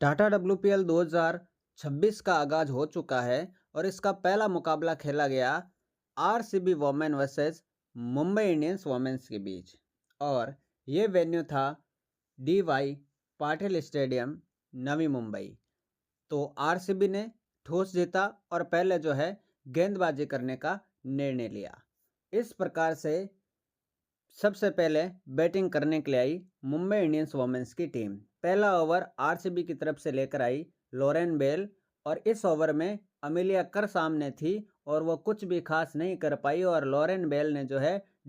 Tata WPL 2026 का आगाज हो चुका है और इसका पहला मुकाबला खेला गया RCB women versus Mumbai Indians women's के बीच और ये वेन्यू था DY पाटिल स्टेडियम, नवी मुंबई। तो आरसीबी ने टॉस जीता और पहले गेंदबाजी करने का निर्णय लिया। इस प्रकार से सबसे पहले बैटिंग करने के लिए आई मुंबई इंडियंस वोमेन्स की टीम। पहला ओवर आरसीबी की तरफ से लेकर आई लॉरेन बेल और इस ओवर में अमेलिया कर सामने थी और वो कुछ भी खास नहीं कर पाई और लॉरेन बेल ने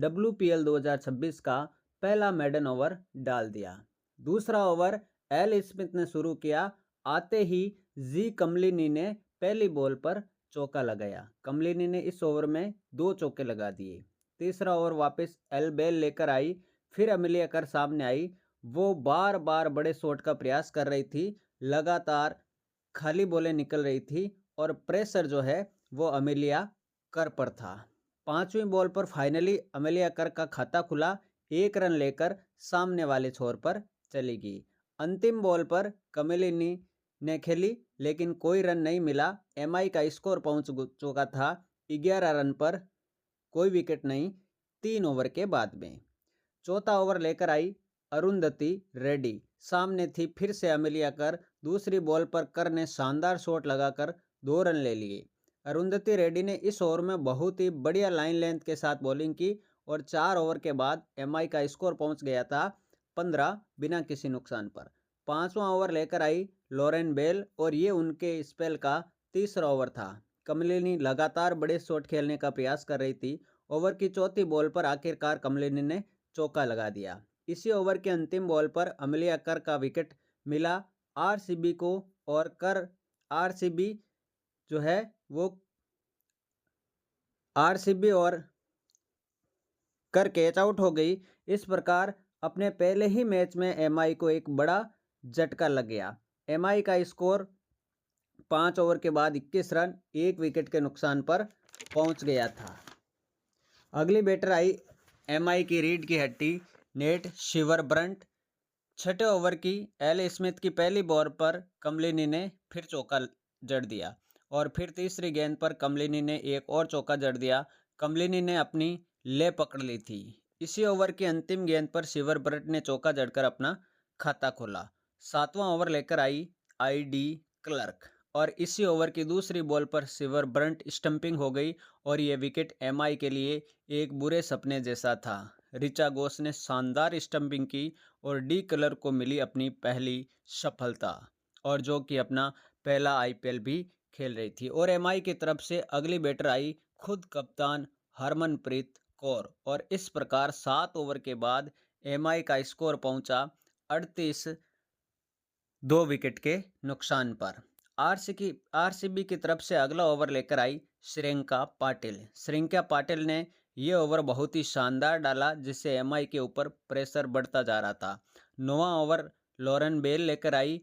WPL 2026 का पहला मेडन ओवर डाल दिया। दूसरा ओवर एल स्मिथ ने शुरू किया। आते ही जी कमलिनी ने पहली बॉल पर चौका लगाया। कमलिनी ने इस ओवर में 2 चौके लगा दिए। तीसरा ओवर वापस एल बेल लेकर आई। फिर अमेलिया कर सामने आई। वो बार बार बड़े शॉट का प्रयास कर रही थी, लगातार खाली बॉलें निकल रही थी और प्रेशर वो अमेलिया कर पर था। 5वीं बॉल पर फाइनली अमेलिया कर का खाता खुला। 1 रन लेकर सामने वाले छोर पर चली गई। अंतिम बॉल पर कमलिनी ने खेली लेकिन कोई रन नहीं मिला। MI का स्कोर पहुंच चुका था 11 रन पर, कोई विकेट नहीं 3 ओवर के बाद में। चौथा ओवर लेकर आई अरुंधति रेड्डी। सामने थी फिर से अमेलिया कर। दूसरी बॉल पर कर ने शानदार शॉट लगाकर 2 रन ले लिए। अरुंधति रेड्डी ने इस ओवर में बहुत ही बढ़िया लाइन लेंथ के साथ बॉलिंग की और 4 ओवर के बाद MI का स्कोर पहुंच गया था 15 बिना किसी नुकसान पर। 5वां ओवर लेकर आई लॉरेन बेल और ये उनके स्पेल का तीसरा ओवर था। कमलिनी लगातार बड़े शॉट खेलने का प्रयास कर रही थी। ओवर की चौथी बॉल पर आखिरकार कमलिनी ने चौका लगा दिया। इसी ओवर के अंतिम बॉल पर अमेलिया कर का विकेट मिला आरसीबी को और कर आरसीबी वो आरसीबी और कर कैच आउट हो गई। इस प्रकार अपने पहले ही मैच में MI को एक बड़ा झटका लग गया। MI का स्कोर 5 ओवर के बाद 21 रन 1 विकेट के नुकसान पर पहुंच गया था। अगली बैटर आई MI की रीढ़ की हड्डी नेट शिवरब्रंट। 6ठे ओवर की एल स्मिथ की पहली बॉल पर कमलिनी ने फिर चौका जड़ दिया और फिर तीसरी गेंद पर कमलिनी ने एक और चौका जड़ दिया। कमलिनी ने अपनी ले पकड़ ली थी। इसी ओवर की अंतिम गेंद पर शिवरब्रंट ने चौका जड़कर अपना खाता खोला। 7वां ओवर लेकर आई ID क्लर्क और इसी ओवर की दूसरी बॉल पर शिवरब्रंट स्टंपिंग हो गई और ये विकेट MI के लिए एक बुरे सपने जैसा था। रिचा घोष ने शानदार स्टंपिंग की और डी क्लर्क को मिली अपनी पहली सफलता और जो कि अपना पहला IPL भी खेल रही थी। और MI की तरफ से अगली बैटर आई खुद कप्तान हरमनप्रीत कौर और इस प्रकार 7 ओवर के बाद MI का स्कोर पहुंचा 38, 2 विकेट के नुकसान पर। आरसीबी की तरफ से अगला ओवर लेकर आई श्रेयंका पाटिल। श्रेयंका पाटिल ने ये ओवर बहुत ही शानदार डाला जिससे MI के ऊपर प्रेशर बढ़ता जा रहा था। 9वां ओवर लॉरेन बेल लेकर आई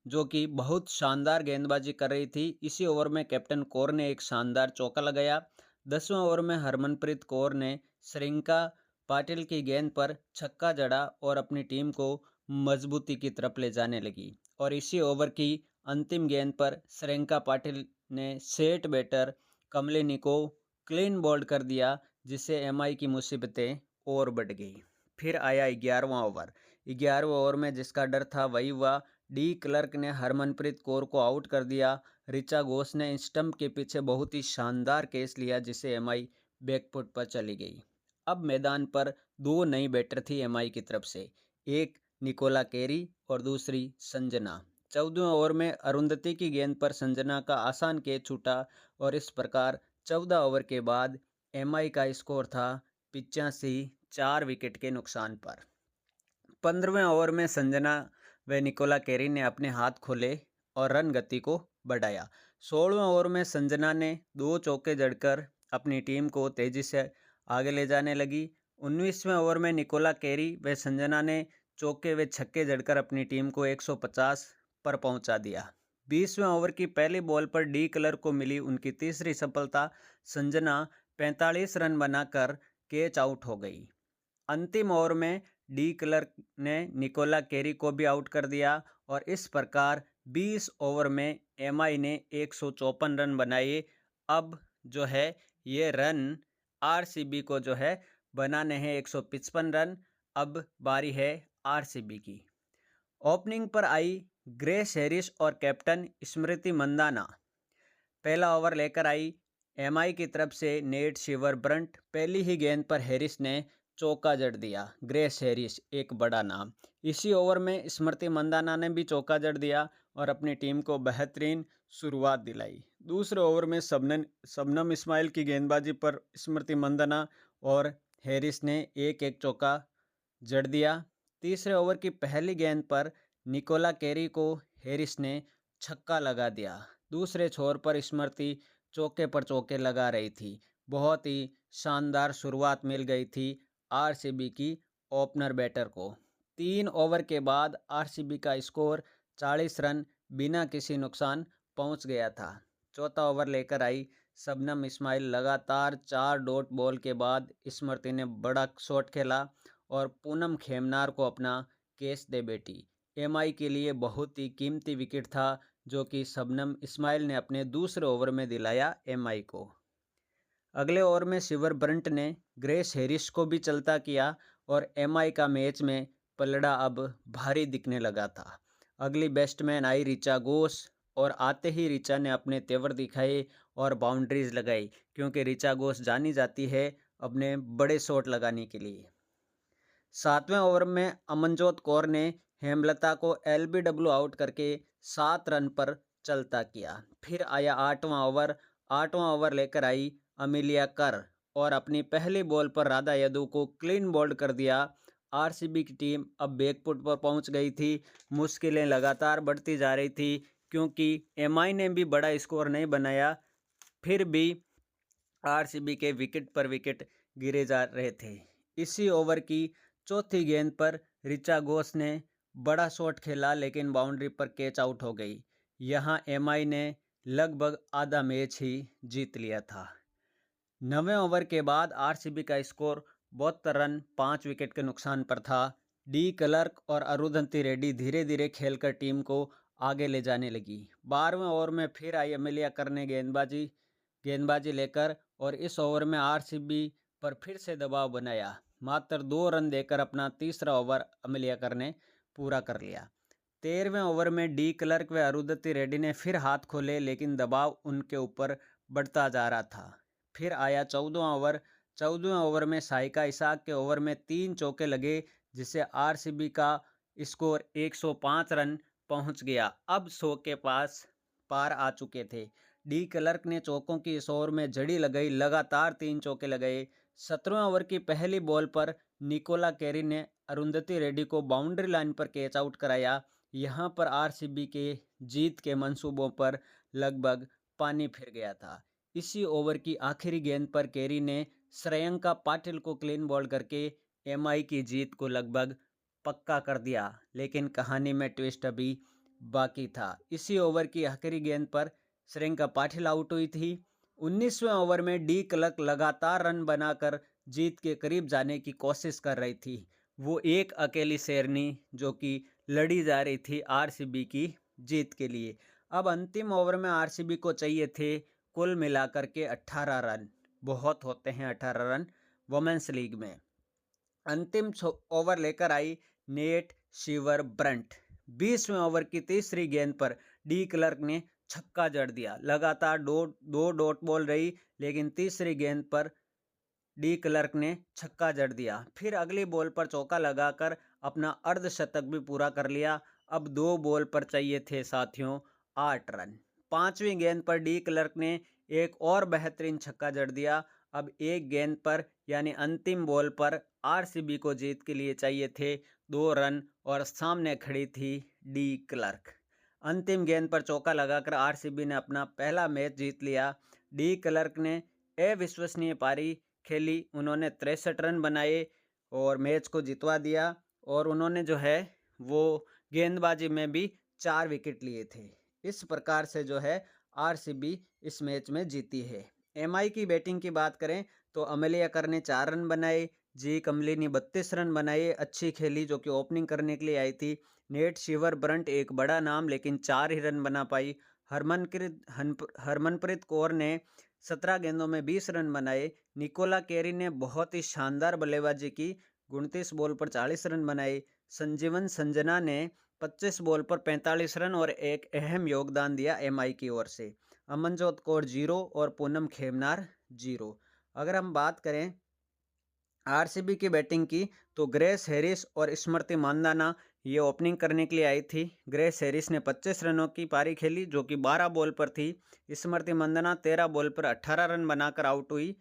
जो कि बहुत शानदार गेंदबाजी कर रही थी। इसी ओवर में कैप्टन कौर ने एक शानदार चौका लगाया। 10वें ओवर में हरमनप्रीत कौर ने श्रेयंका पाटिल की गेंद पर छक्का जड़ा और अपनी टीम को मजबूती की तरफ ले जाने लगी। और इसी ओवर की अंतिम गेंद पर श्रेयंका पाटिल ने सेट बैटर कमलिनी को क्लीन बोल्ड कर दिया जिससे MI की मुसीबतें और बढ़ गई। फिर आया 11वां ओवर। 11वें ओवर में जिसका डर था वही हुआ। डी क्लर्क ने हरमनप्रीत कौर को आउट कर दिया। रिचा घोष ने स्टंप के पीछे बहुत ही शानदार कैच लिया जिससे MI बैकफुट पर चली गई। अब मैदान पर 2 नई बैटर थी MI की तरफ से, एक निकोला कैरी और दूसरी संजना। 14वें ओवर में अरुंधति की गेंद पर संजना का आसान कैच छूटा और इस प्रकार 14 ओवर के बाद MI का स्कोर था 85, 4 विकेट के नुकसान पर। 15वें ओवर में संजना व निकोला कैरी ने अपने हाथ खोले और रन गति को बढ़ाया। 16वें ओवर में संजना ने 2 चौके जड़कर अपनी टीम को तेजी से आगे ले जाने लगी। 19वें ओवर में निकोला कैरी व संजना ने चौके व छक्के जड़कर अपनी टीम को 150 पर पहुंचा दिया। 20वें ओवर की पहली बॉल पर डी क्लर्क को मिली उनकी तीसरी सफलता। संजना 45 रन बनाकर कैच आउट हो गई। अंतिम ओवर में डी क्लर्क ने निकोला कैरी को भी आउट कर दिया और इस प्रकार 20 ओवर में एमआई ने 154 रन बनाए। अब जो है ये रन आरसीबी को जो है बनाने हैं 155 रन। अब बारी है आरसीबी की। ओपनिंग पर आई ग्रेस हैरिस और कैप्टन स्मृति मंदाना। पहला ओवर लेकर आई एमआई की तरफ से नेट शिवर ब्रंट। पहली ही गेंद पर हैरिस ने चौका जड़ दिया। ग्रेस हैरिस एक बड़ा नाम। इसी ओवर में स्मृति मंदाना ने भी चौका जड़ दिया और अपनी टीम को बेहतरीन शुरुआत दिलाई। दूसरे ओवर में शबनम इस्माइल की गेंदबाजी पर स्मृति मंदाना और हैरिस ने एक एक चौका जड़ दिया। तीसरे ओवर की पहली गेंद पर निकोला कैरी को हैरिस ने छक्का लगा दिया। दूसरे छोर पर स्मृति चौके पर चौके लगा रही थी। बहुत ही शानदार शुरुआत मिल गई थी आरसीबी की ओपनर बैटर को। 3 ओवर के बाद आरसीबी का स्कोर 40 रन बिना किसी नुकसान पहुंच गया था। चौथा ओवर लेकर आई शबनम इस्माइल। लगातार 4 डॉट बॉल के बाद स्मृति ने बड़ा शॉट खेला और पूनम खेमनार को अपना कैच दे बैठी। एमआई के लिए बहुत ही कीमती विकेट था जो कि शबनम इस्माइल ने अपने दूसरे ओवर में दिलाया एमआई को। अगले ओवर में शिवर ब्रंट ने ग्रेस हैरिस को भी चलता किया और एमआई का मैच में पलड़ा अब भारी दिखने लगा था। अगली बैट्समैन आई ऋचा घोष और आते ही ऋचा ने अपने तेवर दिखाए और बाउंड्रीज लगाई, क्योंकि ऋचा घोष जानी जाती है अपने बड़े शॉट लगाने के लिए। 7वें ओवर में अमनजोत कौर ने हेमलता को एलबीडब्ल्यू आउट करके 7 रन पर चलता किया। फिर आया 8वां ओवर लेकर आई अमिलिया कर और अपनी पहली बॉल पर राधा यादव को क्लीन बोल्ड कर दिया। आरसीबी की टीम अब बैकफुट पर पहुंच गई थी। मुश्किलें लगातार बढ़ती जा रही थी क्योंकि एमआई ने भी बड़ा स्कोर नहीं बनाया। फिर भी आरसीबी के विकेट पर विकेट गिरे जा रहे थे। इसी ओवर की चौथी गेंद पर ऋचा घोष ने बड़ा शॉट खेला लेकिन बाउंड्री पर कैच आउट हो गई। यहां एमआई ने लगभग आधा मैच ही जीत लिया था। 9वें ओवर के बाद आरसीबी का स्कोर 72 रन 5 विकेट के नुकसान पर था। डी क्लर्क और अरुंधति रेड्डी धीरे धीरे खेलकर टीम को आगे ले जाने लगी। 12वें ओवर में फिर आई अमेलिया कर ने गेंदबाजी लेकर और इस ओवर में आरसीबी पर फिर से दबाव बनाया। मात्र 2 रन देकर अपना तीसरा ओवर अमेलिया कर ने पूरा कर लिया। 13वें ओवर में डी क्लर्क व अरुंधति रेड्डी ने फिर हाथ खोले लेकिन दबाव उनके ऊपर बढ़ता जा रहा था। फिर आया 14वें ओवर में साइका इसाक के ओवर में 3 चौके लगे जिससे आरसीबी का स्कोर 105 रन पहुंच गया। अब 100 के पार आ चुके थे। डी क्लर्क ने चौकों की इस ओवर में जड़ी लगाई, लगातार 3 चौके लगाए। 17वें ओवर की पहली बॉल पर निकोला कैरी ने अरुंधति रेड्डी को बाउंड्री लाइन पर कैच आउट कराया। यहां पर आरसीबी के जीत के मंसूबों पर लगभग पानी फिर गया था। इसी ओवर की आखिरी गेंद पर कैरी ने श्रेयंका पाटिल को क्लीन बॉल करके एमआई की जीत को लगभग पक्का कर दिया, लेकिन कहानी में ट्विस्ट अभी बाकी था। इसी ओवर की आखिरी गेंद पर श्रेयंका पाटिल आउट हुई थी। 19वें ओवर में डी क्लर्क लगातार रन बनाकर जीत के करीब जाने की कोशिश कर रही थी। वो एक अकेली शेरनी जो कि लड़ी जा रही थी आरसीबी की जीत के लिए। अब अंतिम ओवर में आरसीबी को चाहिए थे कुल मिलाकर के 18 रन। बहुत होते हैं 18 रन वुमेन्स लीग में। अंतिम ओवर लेकर आई नेट शिवर ब्रंट। 20वें ओवर की तीसरी गेंद पर डी क्लर्क ने छक्का जड़ दिया। लगातार दो डॉट बॉल रही लेकिन तीसरी गेंद पर डी क्लर्क ने छक्का जड़ दिया। फिर अगली बॉल पर चौका लगाकर अपना अर्धशतक भी पूरा कर लिया। अब 2 बॉल पर चाहिए थे साथियों 8 रन। 5वीं गेंद पर डी क्लर्क ने एक और बेहतरीन छक्का जड़ दिया। अब एक गेंद पर यानी अंतिम बॉल पर आरसीबी को जीत के लिए चाहिए थे 2 रन और सामने खड़ी थी डी क्लर्क। अंतिम गेंद पर चौका लगाकर आरसीबी ने अपना पहला मैच जीत लिया। डी क्लर्क ने अविश्वसनीय पारी खेली। उन्होंने 63 रन बनाए और मैच को जितवा दिया और उन्होंने जो है वो गेंदबाजी में भी 4 विकेट लिए थे। इस प्रकार से जो है आरसीबी इस मैच में जीती है। एमआई की बैटिंग की बात करें तो अमेलिया कर ने 4 रन बनाए, जी कमली ने 32 रन बनाए, अच्छी खेली, जो कि ओपनिंग करने के लिए आई थी। नेट शिवर ब्रंट एक बड़ा नाम, लेकिन 4 ही रन बना पाई। हरमनप्रीत कौर ने 17 गेंदों में 20 रन बनाए। निकोला कैरी ने बहुत ही शानदार बल्लेबाजी की, 29 बॉल पर 40 रन बनाए। संजीवन संजना ने 25 बॉल पर 45 रन और एक अहम योगदान दिया एमआई की ओर से। अमनजोत कौर 0 और पूनम खेमनार 0। अगर हम बात करें आरसीबी की बैटिंग की, तो ग्रेस हैरिस और स्मृति मानधाना ये ओपनिंग करने के लिए आई थी। ग्रेस हैरिस ने 25 रनों की पारी खेली, जो कि 12 बॉल पर थी। स्मृति मानधाना 13 बॉल पर 18 रन बनाकर आउट हुई।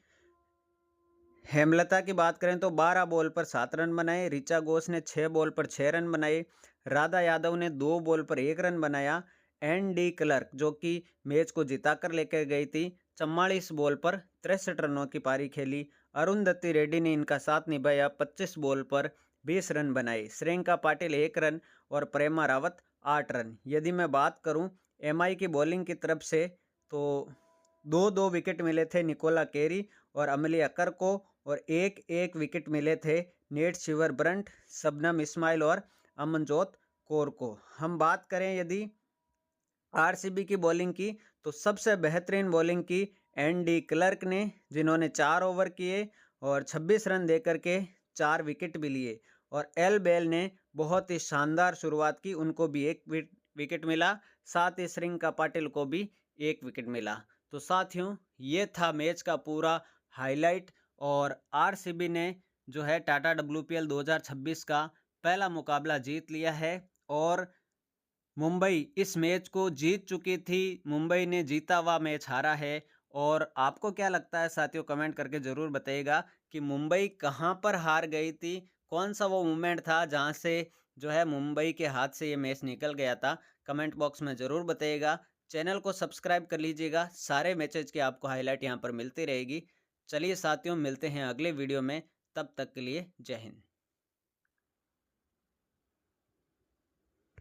हेमलता की बात करें तो 12 बॉल पर 7 रन बनाए। ऋचा घोष ने 6 बॉल पर 6 रन बनाए। राधा यादव ने 2 बॉल पर 1 रन बनाया। एन डी क्लर्क, जो कि मैच को जिताकर लेकर गई थी, 44 बॉल पर 63 रनों की पारी खेली। अरुंधति रेड्डी ने इनका साथ निभाया, 25 बॉल पर 20 रन बनाए। श्रेयंका पाटिल 1 रन और प्रेमा रावत 8 रन। यदि मैं बात करूं एमआई की बॉलिंग की तरफ से, तो 2-2 विकेट मिले थे निकोला कैरी और अमली अकर को, और 1-1 विकेट मिले थे नेट शिवर ब्रंट, शबनम इस्माइल और अमनजोत कौर को। हम बात करें यदि आरसीबी की बॉलिंग की, तो सबसे बेहतरीन बॉलिंग की एन डी क्लर्क ने, जिन्होंने 4 ओवर किए और 26 रन देकर के 4 विकेट भी लिए। और एल बेल ने बहुत ही शानदार शुरुआत की, उनको भी 1 विकेट मिला। साथ ही श्रेयंका पाटिल को भी 1 विकेट मिला। तो साथियों, ये था मैच का पूरा हाईलाइट। और आरसीबी ने जो है टाटा डब्ल्यूपीएल 2026 का पहला मुकाबला जीत लिया है, और मुंबई इस मैच को जीत चुकी थी। मुंबई ने जीता हुआ मैच हारा है। और आपको क्या लगता है साथियों, कमेंट करके ज़रूर बताइएगा कि मुंबई कहां पर हार गई थी, कौन सा वो मोमेंट था जहां से जो है मुंबई के हाथ से ये मैच निकल गया था। कमेंट बॉक्स में ज़रूर बताइएगा। चैनल को सब्सक्राइब कर लीजिएगा, सारे मैचेज की आपको हाईलाइट यहाँ पर मिलती रहेगी। चलिए साथियों, मिलते हैं अगले वीडियो में, तब तक के लिए जय हिंद।